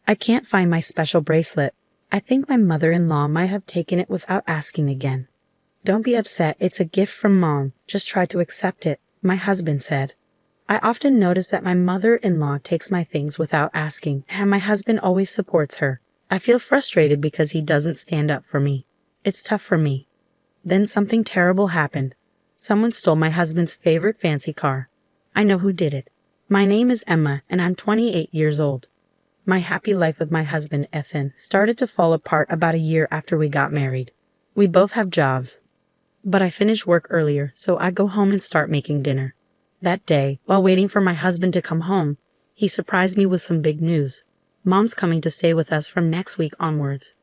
I can't find my special bracelet. I think my mother-in-law might have taken it without asking again. Don't be upset, it's a gift from Mom. Just try to accept it, my husband said. I often notice that my mother-in-law takes my things without asking, and my husband always supports her. I feel frustrated because he doesn't stand up for me. It's tough for me. Then something terrible happened. Someone stole my husband's favorite fancy car. I know who did it. My name is Emma, and I'm 28 years old. My happy life with my husband, Ethan, started to fall apart about a year after we got married. We both have jobs. But I finish work earlier, so I go home and start making dinner. That day, while waiting for my husband to come home, he surprised me with some big news. Mom's coming to stay with us from next week onwards.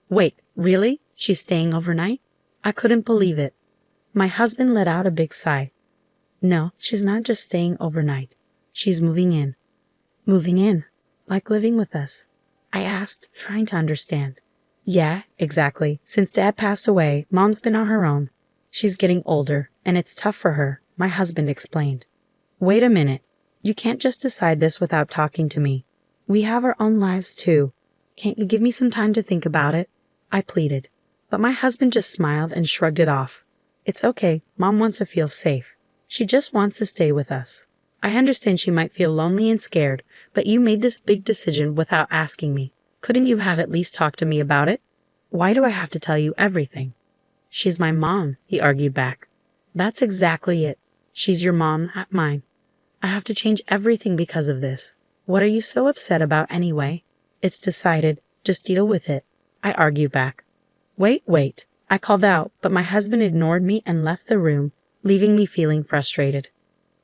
Wait, really? She's staying overnight? I couldn't believe it. My husband let out a big sigh. No, she's not just staying overnight. She's moving in. Moving in? Like living with us? I asked, trying to understand. Yeah, exactly. Since Dad passed away, Mom's been on her own. She's getting older, and it's tough for her, my husband explained. Wait a minute. You can't just decide this without talking to me. We have our own lives too. Can't you give me some time to think about it? I pleaded. But my husband just smiled and shrugged it off. It's okay, Mom wants to feel safe. She just wants to stay with us. I understand she might feel lonely and scared, but you made this big decision without asking me. Couldn't you have at least talked to me about it? Why do I have to tell you everything? She's my mom, he argued back. That's exactly it. She's your mom, not mine. I have to change everything because of this. What are you so upset about anyway? It's decided. Just deal with it. I argued back. Wait. I called out, but my husband ignored me and left the room, leaving me feeling frustrated.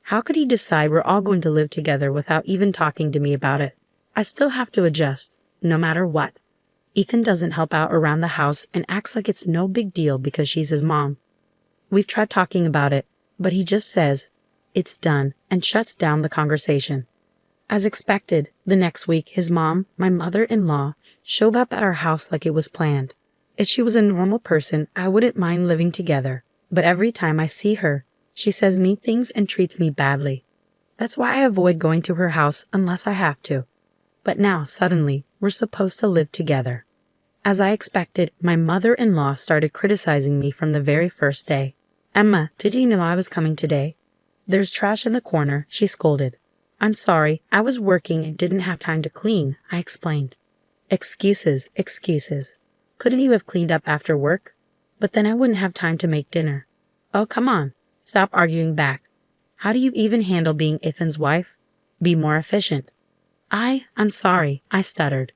How could he decide we're all going to live together without even talking to me about it? I still have to adjust, no matter what. Ethan doesn't help out around the house and acts like it's no big deal because she's his mom. We've tried talking about it, but he just says, it's done, and shuts down the conversation. As expected, the next week, his mom, my mother-in-law, showed up at our house like it was planned. If she was a normal person, I wouldn't mind living together. But every time I see her, she says mean things and treats me badly. That's why I avoid going to her house unless I have to. But now, suddenly, we're supposed to live together. As I expected, my mother-in-law started criticizing me from the very first day. Emma, did you know I was coming today? There's trash in the corner, she scolded. I'm sorry, I was working and didn't have time to clean, I explained. Excuses. Couldn't you have cleaned up after work? But then I wouldn't have time to make dinner. Oh, come on. Stop arguing back. How do you even handle being Ethan's wife? Be more efficient. I'm sorry, I stuttered.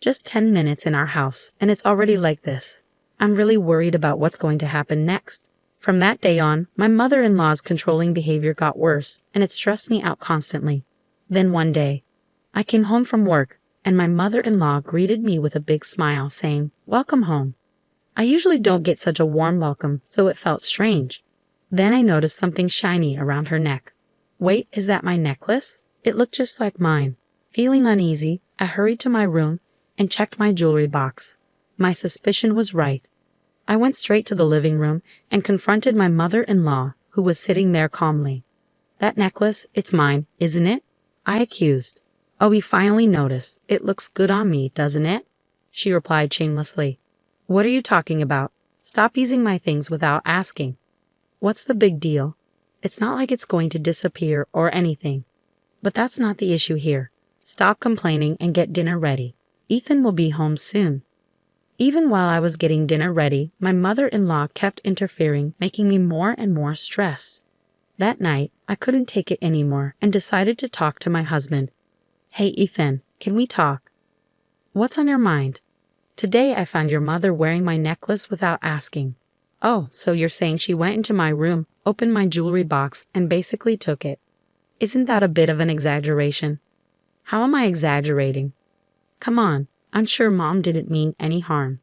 Just 10 minutes in our house, and it's already like this. I'm really worried about what's going to happen next. From that day on, my mother-in-law's controlling behavior got worse, and it stressed me out constantly. Then one day, I came home from work, and my mother-in-law greeted me with a big smile, saying, "Welcome home." I usually don't get such a warm welcome, so it felt strange. Then I noticed something shiny around her neck. Wait, is that my necklace? It looked just like mine. Feeling uneasy, I hurried to my room and checked my jewelry box. My suspicion was right. I went straight to the living room and confronted my mother-in-law, who was sitting there calmly. That necklace, it's mine, isn't it? I accused. Oh, we finally noticed. It looks good on me, doesn't it? She replied shamelessly. What are you talking about? Stop using my things without asking. What's the big deal? It's not like it's going to disappear or anything. But that's not the issue here. Stop complaining and get dinner ready. Ethan will be home soon. Even while I was getting dinner ready, my mother-in-law kept interfering, making me more and more stressed. That night, I couldn't take it anymore and decided to talk to my husband. Hey, Ethan, can we talk? What's on your mind? Today I found your mother wearing my necklace without asking. Oh, so you're saying she went into my room, opened my jewelry box, and basically took it. Isn't that a bit of an exaggeration? How am I exaggerating? Come on, I'm sure Mom didn't mean any harm.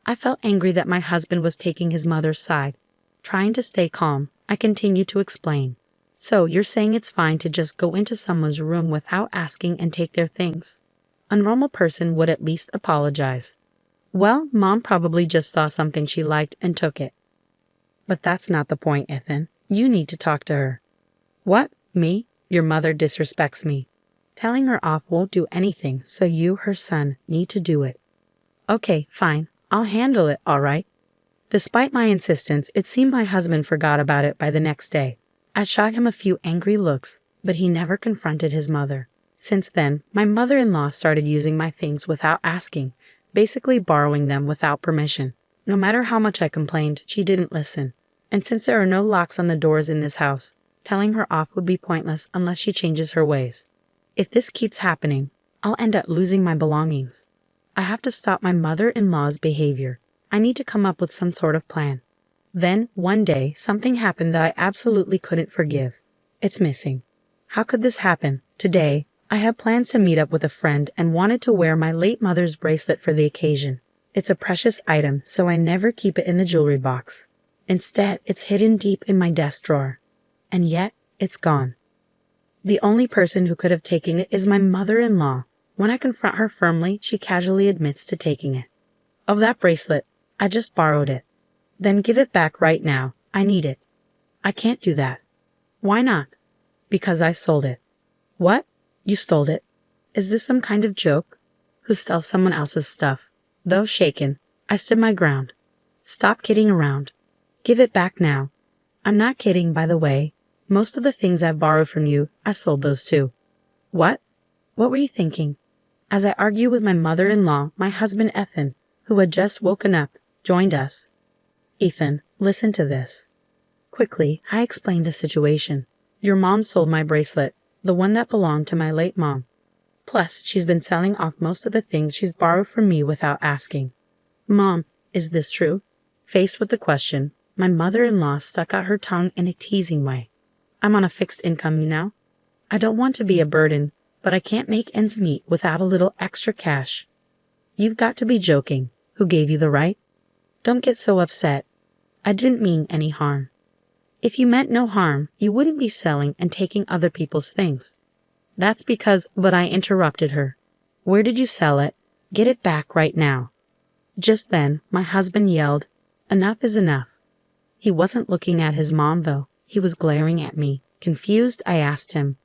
I felt angry that my husband was taking his mother's side. Trying to stay calm, I continued to explain. So you're saying it's fine to just go into someone's room without asking and take their things? A normal person would at least apologize. Well, Mom probably just saw something she liked and took it. But that's not the point, Ethan. You need to talk to her. What? Me? Your mother disrespects me. Telling her off won't do anything, so you, her son, need to do it. Okay, fine. I'll handle it, all right. Despite my insistence, it seemed my husband forgot about it by the next day. I shot him a few angry looks, but he never confronted his mother. Since then, my mother-in-law started using my things without asking, basically borrowing them without permission. No matter how much I complained, she didn't listen. And since there are no locks on the doors in this house, telling her off would be pointless unless she changes her ways. If this keeps happening, I'll end up losing my belongings. I have to stop my mother-in-law's behavior. I need to come up with some sort of plan. Then, one day, something happened that I absolutely couldn't forgive. It's missing. How could this happen? Today, I had plans to meet up with a friend and wanted to wear my late mother's bracelet for the occasion. It's a precious item, so I never keep it in the jewelry box. Instead, it's hidden deep in my desk drawer. And yet, it's gone. The only person who could have taken it is my mother-in-law. When I confront her firmly, she casually admits to taking it. Of that bracelet, I just borrowed it. Then give it back right now. I need it. I can't do that. Why not? Because I sold it. What? You stole it? Is this some kind of joke? Who steals someone else's stuff? Though shaken, I stood my ground. Stop kidding around. Give it back now. I'm not kidding, by the way. Most of the things I've borrowed from you, I sold those too. What? What were you thinking? As I argued with my mother-in-law, my husband Ethan, who had just woken up, joined us. Ethan, listen to this. Quickly, I explained the situation. Your mom sold my bracelet, the one that belonged to my late mom. Plus, she's been selling off most of the things she's borrowed from me without asking. Mom, is this true? Faced with the question, my mother-in-law stuck out her tongue in a teasing way. I'm on a fixed income, you know. I don't want to be a burden, but I can't make ends meet without a little extra cash. You've got to be joking. Who gave you the right? Don't get so upset. I didn't mean any harm. If you meant no harm, you wouldn't be selling and taking other people's things. That's because, but I interrupted her. Where did you sell it? Get it back right now. Just then, my husband yelled, Enough is enough. He wasn't looking at his mom, though. He was glaring at me. Confused, I asked him,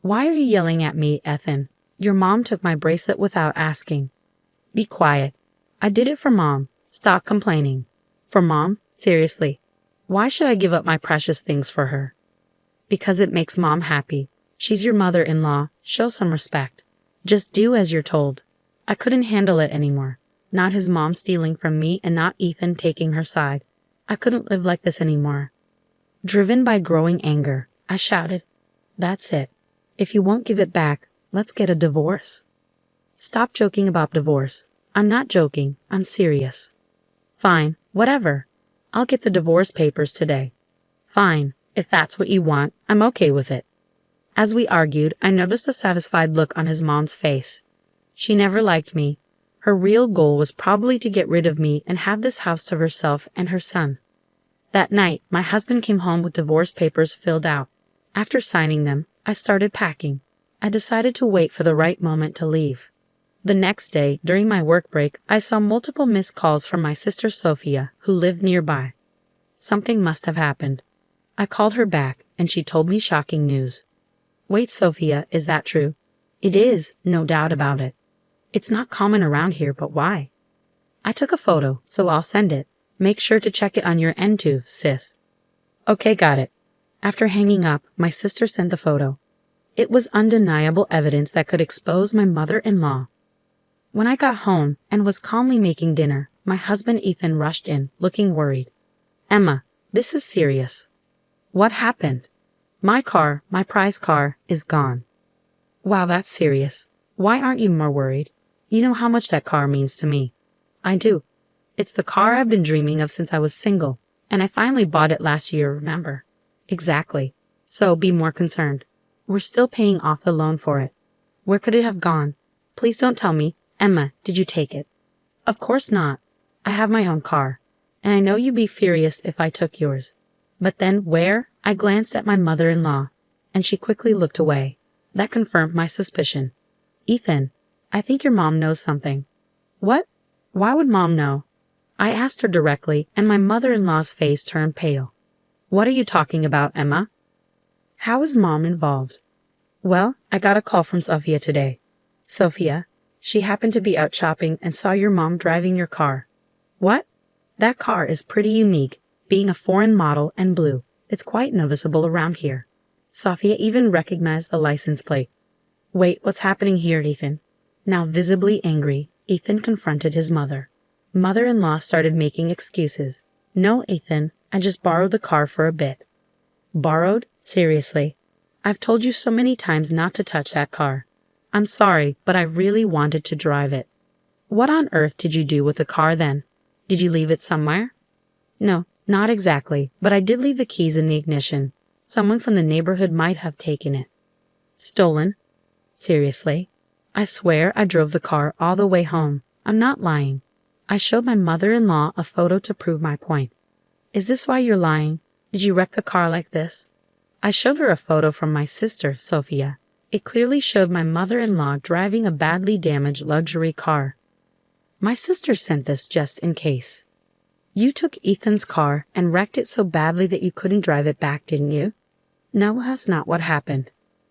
Why are you yelling at me, Ethan? Your mom took my bracelet without asking. Be quiet. I did it for Mom. Stop complaining. For Mom? Seriously. Why should I give up my precious things for her? Because it makes Mom happy. She's your mother-in-law. Show some respect. Just do as you're told. I couldn't handle it anymore. Not his mom stealing from me and not Ethan taking her side. I couldn't live like this anymore. Driven by growing anger, I shouted, That's it. If you won't give it back, let's get a divorce. Stop joking about divorce. I'm not joking. I'm serious. Fine, whatever. I'll get the divorce papers today. Fine, if that's what you want, I'm okay with it. As we argued, I noticed a satisfied look on his mom's face. She never liked me. Her real goal was probably to get rid of me and have this house to herself and her son. That night, my husband came home with divorce papers filled out. After signing them, I started packing. I decided to wait for the right moment to leave. The next day, during my work break, I saw multiple missed calls from my sister Sophia, who lived nearby. Something must have happened. I called her back, and she told me shocking news. Wait, Sophia, is that true? It is, no doubt about it. It's not common around here, but why? I took a photo, so I'll send it. Make sure to check it on your end too, sis. Okay, got it. After hanging up, my sister sent the photo. It was undeniable evidence that could expose my mother-in-law. When I got home and was calmly making dinner, my husband Ethan rushed in, looking worried. Emma, this is serious. What happened? My car, my prize car, is gone. Wow, that's serious. Why aren't you more worried? You know how much that car means to me. I do. It's the car I've been dreaming of since I was single, and I finally bought it last year, remember? Exactly. So be more concerned. We're still paying off the loan for it. Where could it have gone? Please don't tell me. Emma, did you take it? Of course not. I have my own car, and I know you'd be furious if I took yours. But then where? I glanced at my mother-in-law, and she quickly looked away. That confirmed my suspicion. Ethan, I think your mom knows something. What? Why would Mom know? I asked her directly, and my mother-in-law's face turned pale. What are you talking about, Emma? How is Mom involved? Well, I got a call from Sophia today. Sophia, she happened to be out shopping and saw your mom driving your car. What? That car is pretty unique, being a foreign model and blue. It's quite noticeable around here. Sophia even recognized the license plate. Wait, what's happening here, Ethan? Now visibly angry, Ethan confronted his mother. Mother-in-law started making excuses. No, Ethan, I just borrowed the car for a bit. Borrowed? Seriously? I've told you so many times not to touch that car. I'm sorry, but I really wanted to drive it. What on earth did you do with the car then? Did you leave it somewhere? No, not exactly, but I did leave the keys in the ignition. Someone from the neighborhood might have taken it. Stolen? Seriously? I swear I drove the car all the way home. I'm not lying. I showed my mother-in-law a photo to prove my point. Is this why you're lying? Did you wreck the car like this? I showed her a photo from my sister, Sophia. It clearly showed my mother-in-law driving a badly damaged luxury car. My sister sent this just in case. You took Ethan's car and wrecked it so badly that you couldn't drive it back, didn't you? No, that's not what happened.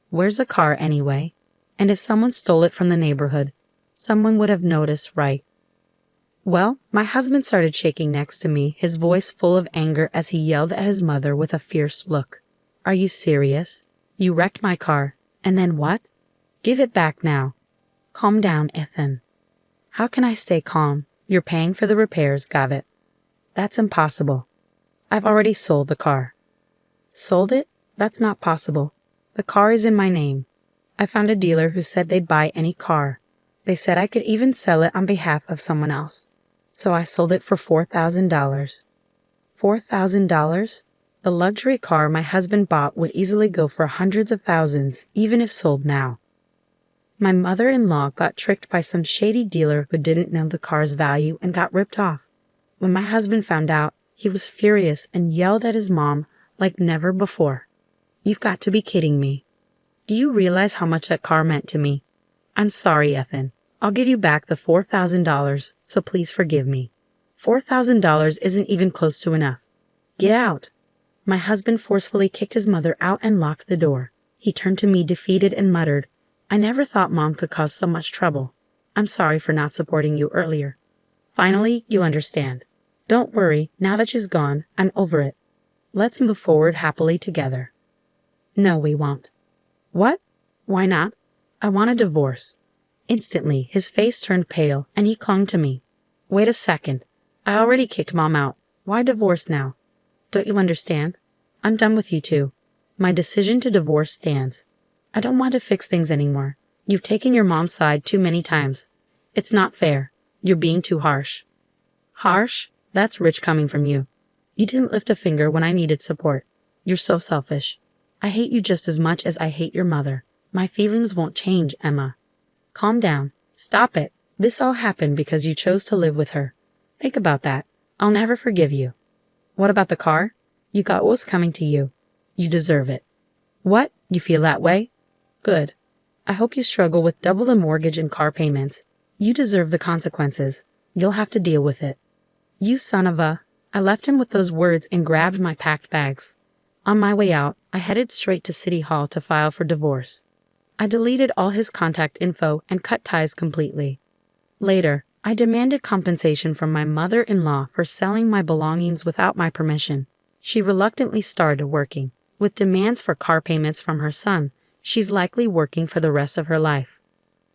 Where's the car anyway? And if someone stole it from the neighborhood, someone would have noticed, right? Well, my husband started shaking next to me, his voice full of anger as he yelled at his mother with a fierce look. Are you serious? You wrecked my car. And then what? Give it back now. Calm down, Ethan. How can I stay calm? You're paying for the repairs, Gavit. That's impossible. I've already sold the car. Sold it? That's not possible. The car is in my name. I found a dealer who said they'd buy any car. They said I could even sell it on behalf of someone else. So I sold it for $4,000. $4,000? The luxury car my husband bought would easily go for hundreds of thousands, even if sold now. My mother-in-law got tricked by some shady dealer who didn't know the car's value and got ripped off. When my husband found out, he was furious and yelled at his mom like never before. You've got to be kidding me. Do you realize how much that car meant to me? I'm sorry, Ethan. I'll give you back the $4,000, so please forgive me. $4,000 isn't even close to enough. Get out. My husband forcefully kicked his mother out and locked the door. He turned to me defeated and muttered, I never thought Mom could cause so much trouble. I'm sorry for not supporting you earlier. Finally, you understand. Don't worry, now that she's gone, I'm over it. Let's move forward happily together. No, we won't. What? Why not? I want a divorce. Instantly, his face turned pale, and he clung to me. Wait a second. I already kicked Mom out. Why divorce now? Don't you understand? I'm done with you two. My decision to divorce stands. I don't want to fix things anymore. You've taken your mom's side too many times. It's not fair. You're being too harsh. Harsh? That's rich coming from you. You didn't lift a finger when I needed support. You're so selfish. I hate you just as much as I hate your mother. My feelings won't change, Emma. Calm down. Stop it. This all happened because you chose to live with her. Think about that. I'll never forgive you. What about the car? You got what was coming to you. You deserve it. What? You feel that way? Good. I hope you struggle with double the mortgage and car payments. You deserve the consequences. You'll have to deal with it. You son of a... I left him with those words and grabbed my packed bags. On my way out, I headed straight to City Hall to file for divorce. I deleted all his contact info and cut ties completely. Later, I demanded compensation from my mother-in-law for selling my belongings without my permission. She reluctantly started working. With demands for car payments from her son, she's likely working for the rest of her life.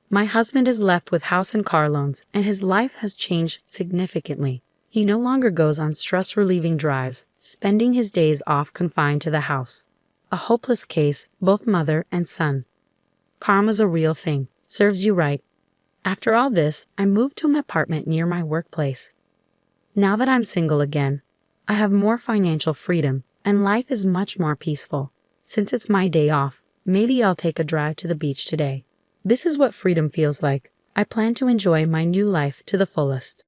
My husband is left with house and car loans, and his life has changed significantly. He no longer goes on stress-relieving drives, spending his days off confined to the house. A hopeless case, both mother and son. Karma's a real thing. Serves you right. After all this, I moved to an apartment near my workplace. Now that I'm single again, I have more financial freedom, and life is much more peaceful. Since it's my day off, maybe I'll take a drive to the beach today. This is what freedom feels like. I plan to enjoy my new life to the fullest.